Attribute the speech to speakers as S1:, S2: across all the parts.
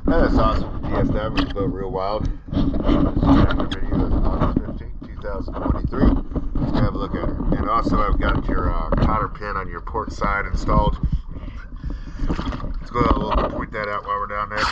S1: That's awesome. DS diving boat real wild. This is a video of August 15th, 2023. Let's have a look at it. And also I've got your cotter pin on your port side installed. Let's go ahead and point that out while we're down there.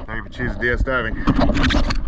S1: Thank you for choosing DS Diving.